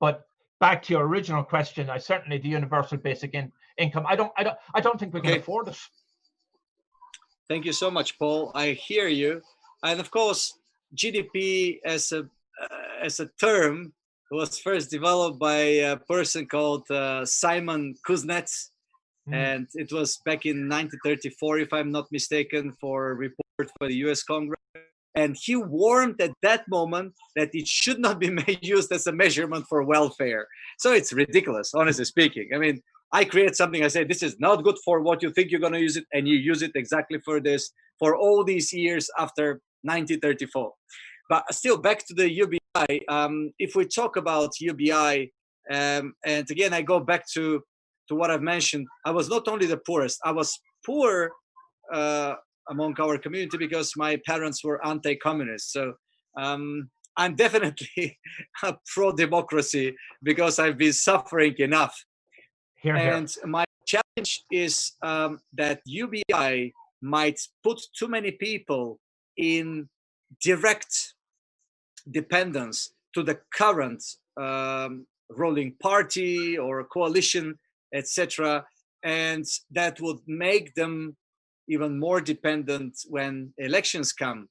Speaker 6: but back to your original question, certainly the universal basic income. I don't think we can afford it.
Speaker 2: Thank you so much, Paul. I hear you, and of course, GDP as a term was first developed by a person called Simon Kuznets, and it was back in 1934, if I'm not mistaken, for a report for the U.S. Congress. And he warned at that moment that it should not be used as a measurement for welfare. So it's ridiculous, honestly speaking. I mean, I create something, I say, this is not good for what you think you're going to use it, and you use it exactly for this for all these years after 1934. But still, back to the UBI. If we talk about UBI, and again, I go back to what I've mentioned, I was not only the poorest, I was poor among our community because my parents were anti-communist. So I'm definitely a pro-democracy because I've been suffering enough. And my challenge is that UBI might put too many people in direct dependence to the current ruling party or coalition, etc., and that would make them even more dependent when elections come.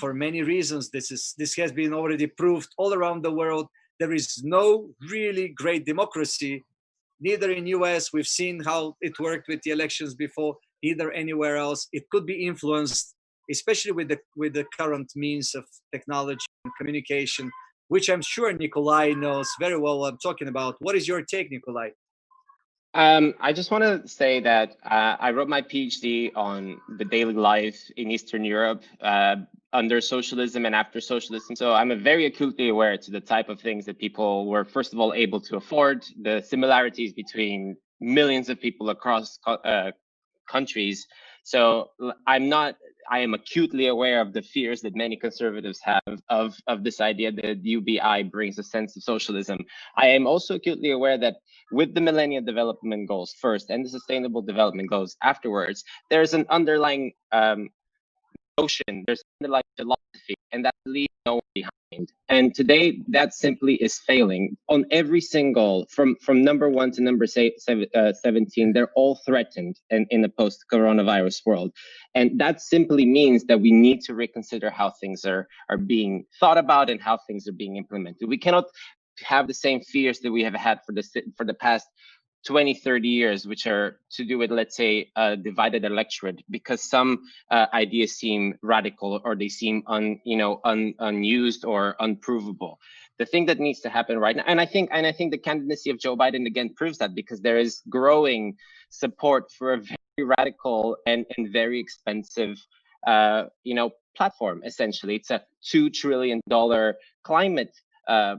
Speaker 2: For many reasons, this has been already proved all around the world. There is no really great democracy, neither in US. We've seen how it worked with the elections before, neither anywhere else. It could be influenced, especially with the current means of technology and communication, which I'm sure Nikolay knows very well what I'm talking about. What is your take, Nikolay?
Speaker 5: I just want to say that I wrote my PhD on the daily life in Eastern Europe under socialism and after socialism. So I'm very acutely aware to the type of things that people were, first of all, able to afford, the similarities between millions of people across countries. So I am acutely aware of the fears that many conservatives have of this idea that UBI brings a sense of socialism. I am also acutely aware that with the Millennium Development Goals first and the Sustainable Development Goals afterwards, there's an underlying notion, there's an underlying philosophy, and that leaves no one behind. And today, that simply is failing on every single, from number 1 to number 17, they're all threatened in a post-coronavirus world. And that simply means that we need to reconsider how things are being thought about and how things are being implemented. We cannot have the same fears that we have had for the past 20, 30 years, which are to do with, let's say, a divided electorate, because some ideas seem radical or they seem unused or unprovable. The thing that needs to happen right now, and I think the candidacy of Joe Biden again proves that, because there is growing support for a very radical and very expensive platform. Essentially, it's a $2 trillion climate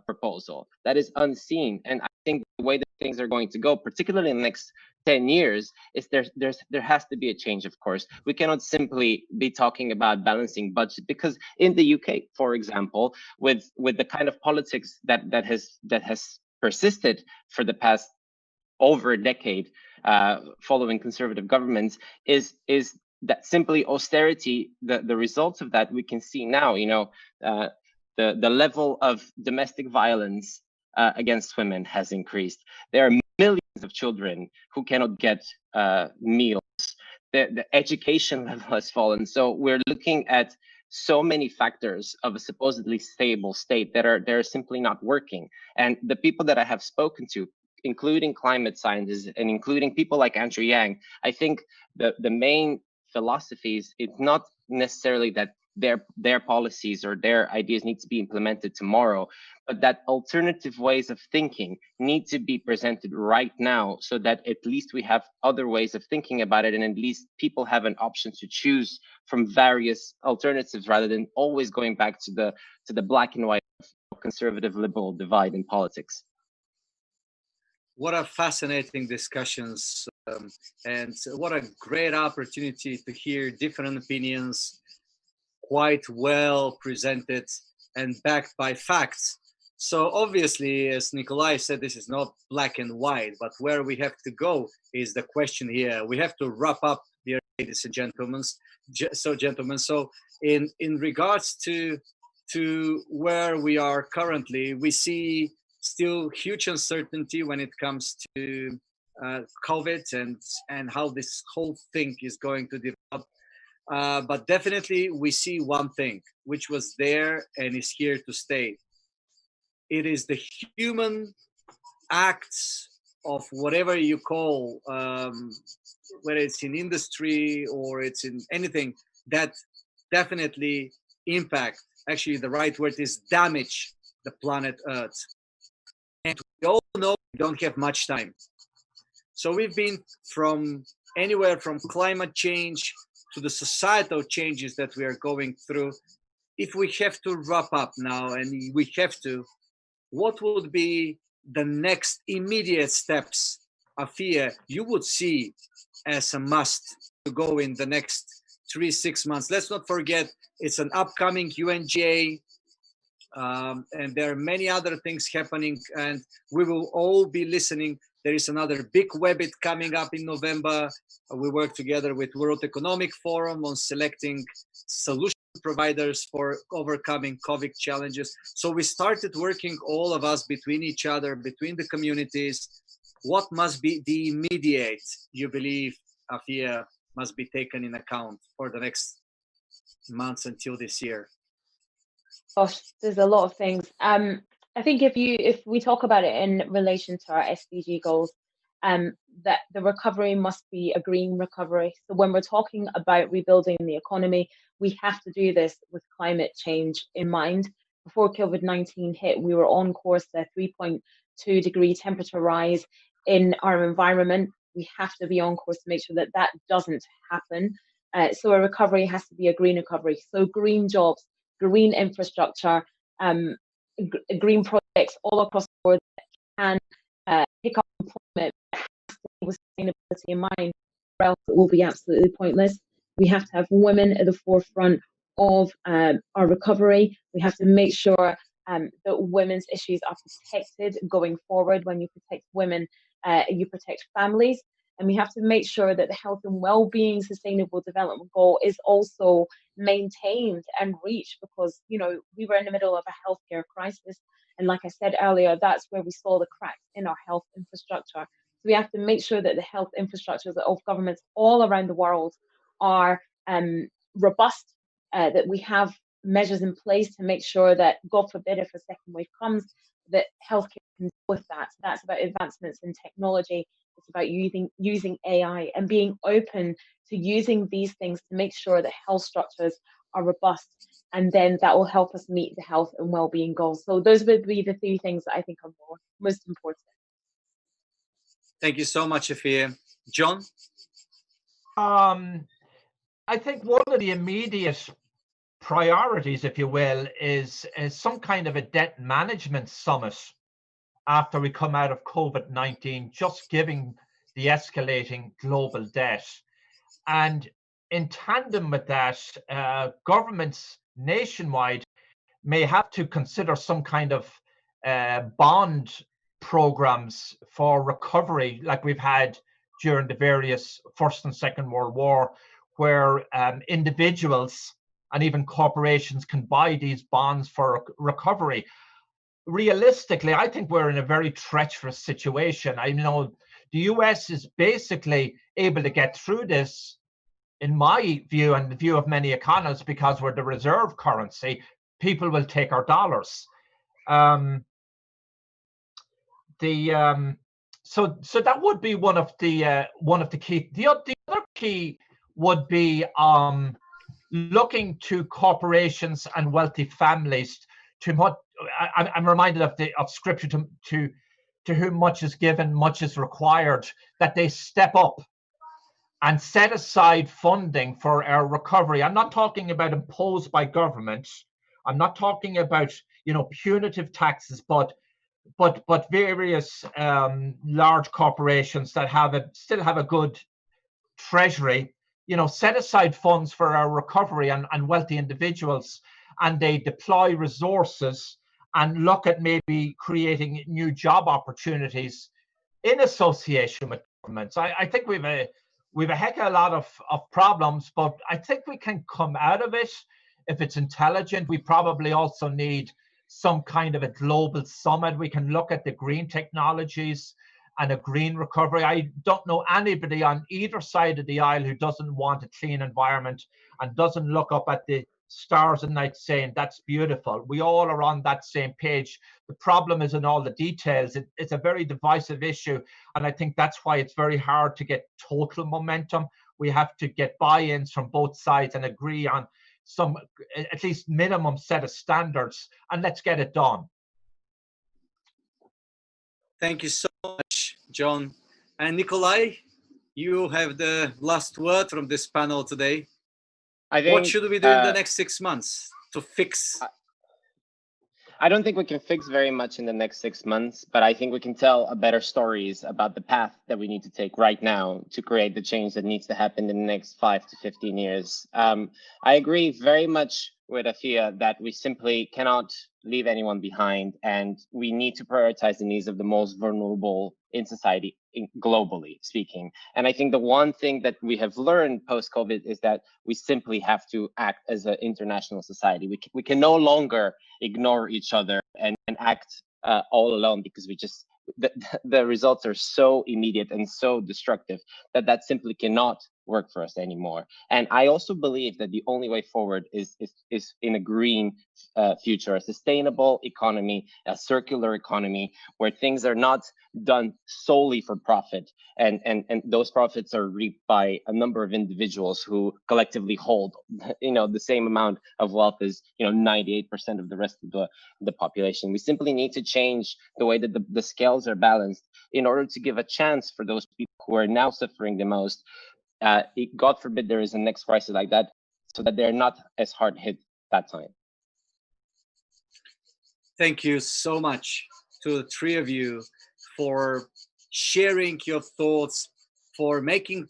Speaker 5: proposal that is unseen. And I think the way that things are going to go, particularly in the next 10 years, is there has to be a change. Of course, we cannot simply be talking about balancing budget, because in the UK, for example, with the kind of politics that has persisted for the past over a decade, following conservative governments, is that simply austerity. The results of that we can see now. The level of domestic violence against women has increased. There are millions of children who cannot get meals. The education level has fallen. So we're looking at so many factors of a supposedly stable state that are simply not working. And the people that I have spoken to, including climate scientists and including people like Andrew Yang, I think the main philosophies, it's not necessarily that their policies or their ideas need to be implemented tomorrow, but that alternative ways of thinking need to be presented right now, so that at least we have other ways of thinking about it, and at least people have an option to choose from various alternatives, rather than always going back to the black and white conservative-liberal divide in politics.
Speaker 2: What a fascinating discussions, and what a great opportunity to hear different opinions, quite well presented and backed by facts. So obviously, as Nikolay said, this is not black and white, but where we have to go is the question here. We have to wrap up, dear ladies and gentlemen. So in regards to where we are currently, we see still huge uncertainty when it comes to COVID and how this whole thing is going to develop. But definitely we see one thing, which was there and is here to stay. It is the human acts of whatever you call, whether it's in industry or it's in anything, that definitely impact, actually the right word is damage the planet Earth. And we all know we don't have much time. So we've been from anywhere from climate change to the societal changes that we are going through. If we have to wrap up now, and we have to, what would be the next immediate steps, Afua, you would see as a must to go in the next 3-6 months? Let's not forget, it's an upcoming UNGA, and there are many other things happening, and we will all be listening. There is another big WEBIT coming up in November. We work together with World Economic Forum on selecting solution providers for overcoming COVID challenges. So we started working, all of us, between each other, between the communities. What must be the immediate, you believe, Afua, must be taken in account for the next months until this year?
Speaker 4: Gosh, there's a lot of things. I think if we talk about it in relation to our SDG goals, that the recovery must be a green recovery. So when we're talking about rebuilding the economy, we have to do this with climate change in mind. Before COVID-19 hit, we were on course to 3.2 degree temperature rise in our environment. We have to be on course to make sure that that doesn't happen. So a recovery has to be a green recovery. So green jobs, green infrastructure, green projects all across the board that can pick up employment, with sustainability in mind, or else it will be absolutely pointless. We have to have women at the forefront of our recovery. We have to make sure that women's issues are protected going forward. When you protect women, you protect families. And we have to make sure that the health and well-being sustainable development goal is also maintained and reached, because, you know, we were in the middle of a healthcare crisis. And like I said earlier, that's where we saw the cracks in our health infrastructure. So we have to make sure that the health infrastructures of governments all around the world are robust, that we have measures in place to make sure that, God forbid, if a second wave comes, that healthcare can deal with that. So that's about advancements in technology. It's about using AI and being open to using these things to make sure that health structures are robust, and then that will help us meet the health and well-being goals. So those would be the 3 things that I think are most important.
Speaker 2: Thank you so much, Afua. John?
Speaker 6: I think one of the immediate priorities, if you will, is some kind of a debt management summit after we come out of COVID-19, just giving the escalating global debt. And in tandem with that, governments nationwide may have to consider some kind of bond programs for recovery, like we've had during the various First and Second World War, where individuals and even corporations can buy these bonds for recovery. Realistically, I think we're in a very treacherous situation. I know the US is basically able to get through this, in my view and the view of many economists, because we're the reserve currency. People will take our dollars. So that would be one of the key. The other key would be looking to corporations and wealthy families to what I'm reminded of scripture, to whom much is given, much is required, that they step up and set aside funding for our recovery. I'm not talking about imposed by government. I'm not talking about punitive taxes, but various large corporations that still have a good treasury, set aside funds for our recovery and wealthy individuals, and they deploy resources and look at maybe creating new job opportunities in association with governments. I think we've a heck of a lot of problems, but I think we can come out of it if it's intelligent. We probably also need some kind of a global summit. We can look at the green technologies and a green recovery. I don't know anybody on either side of the aisle who doesn't want a clean environment and doesn't look up at the stars at night saying that's beautiful. We all are on that same page. The problem is in all the details. It's a very divisive issue, and I think that's why it's very hard to get total momentum. We have to get buy-ins from both sides and agree on some, at least minimum set of standards, and let's get it done.
Speaker 2: Thank you so much, John. And Nikolay, you have the last word from this panel today.
Speaker 5: I think,
Speaker 2: what should we do in the next 6 months to fix?
Speaker 5: I don't think we can fix very much in the next 6 months, but I think we can tell better stories about the path that we need to take right now to create the change that needs to happen in the next 5 to 15 years. I agree very much with Afua that we simply cannot leave anyone behind, and we need to prioritize the needs of the most vulnerable in society, globally speaking. And I think the one thing that we have learned post-COVID is that we simply have to act as an international society. We can no longer ignore each other and act all alone, because the results are so immediate and so destructive that simply cannot work for us anymore. And I also believe that the only way forward is in a green future, a sustainable economy, a circular economy, where things are not done solely for profit, and those profits are reaped by a number of individuals who collectively hold the same amount of wealth as 98% of the rest of the population. We simply need to change the way that the scales are balanced in order to give a chance for those people who are now suffering the most. God forbid there is a next crisis like that, so that they're not as hard hit that time.
Speaker 2: Thank you so much to the three of you for sharing your thoughts, for making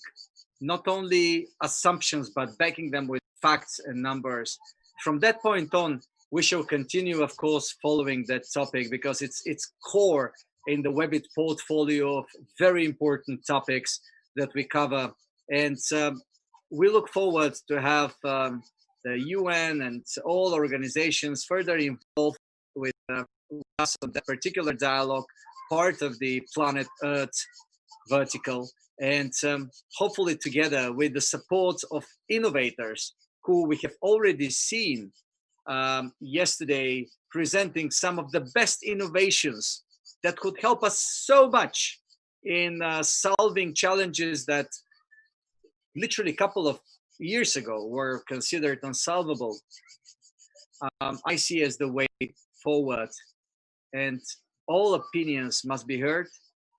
Speaker 2: not only assumptions, but backing them with facts and numbers. From that point on, we shall continue, of course, following that topic, because it's core in the WEBIT portfolio of very important topics that we cover. And we look forward to have the UN and all organizations further involved with us on that particular dialogue, part of the Planet Earth vertical, and hopefully together with the support of innovators who we have already seen yesterday presenting some of the best innovations that could help us so much in solving challenges that literally a couple of years ago were considered unsolvable. I see as the way forward, and all opinions must be heard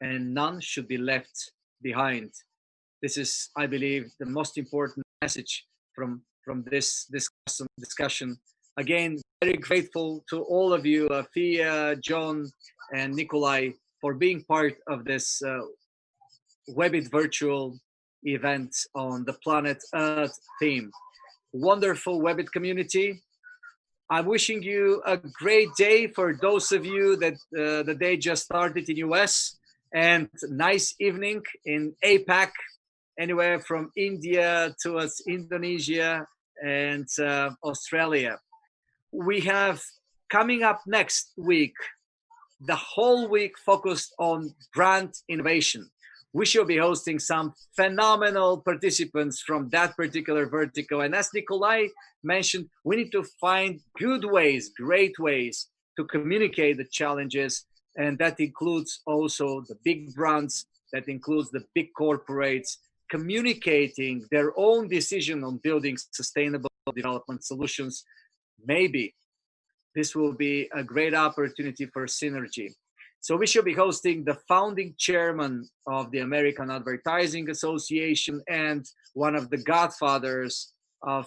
Speaker 2: and none should be left behind. This is, I believe, the most important message from this discussion. Again, very grateful to all of you, Afua, John, and Nikolay, for being part of this WEBIT Virtual event on the Planet Earth theme. Wonderful WEBIT community. I'm wishing you a great day for those of you that the day just started in US, and nice evening in APAC, anywhere from India towards Indonesia and Australia. We have coming up next week, the whole week focused on brand innovation. We shall be hosting some phenomenal participants from that particular vertical. And as Nikolay mentioned, we need to find good ways, great ways to communicate the challenges. And that includes also the big brands, that includes the big corporates, communicating their own decision on building sustainable development solutions. Maybe this will be a great opportunity for synergy. So we shall be hosting the founding chairman of the American Advertising Association and one of the godfathers of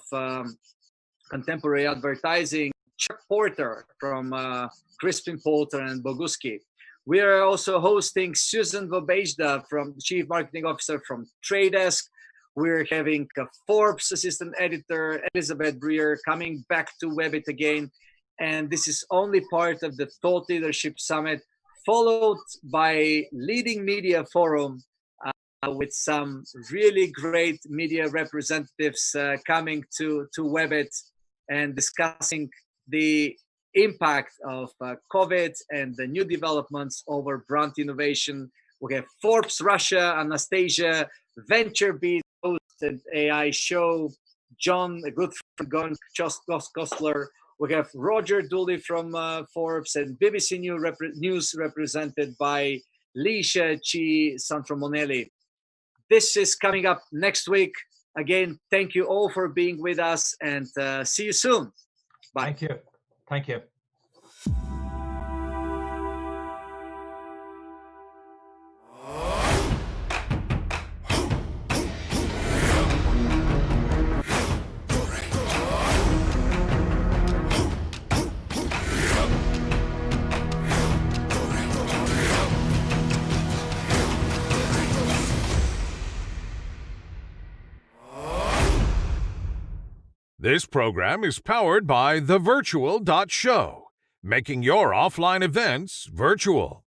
Speaker 2: contemporary advertising, Chuck Porter from Crispin Porter and Boguski. We are also hosting Susan Vobejda, from Chief Marketing Officer from Trade Desk. We're having a Forbes Assistant Editor, Elizabeth Breer, coming back to WEBIT again. And this is only part of the Thought Leadership Summit, followed by Leading Media Forum with some really great media representatives coming to WEBIT and discussing the impact of COVID and the new developments over brand innovation. We have Forbes Russia, Anastasia, VentureBeat host and AI show, John, a good friend, Kostler. We have Roger Dooley from Forbes, and BBC News represented by Lisha Chi Santromonelli. This is coming up next week. Again, thank you all for being with us, and see you soon. Bye.
Speaker 6: Thank you. Thank you.
Speaker 1: This program is powered by thevirtual.show, making your offline events virtual.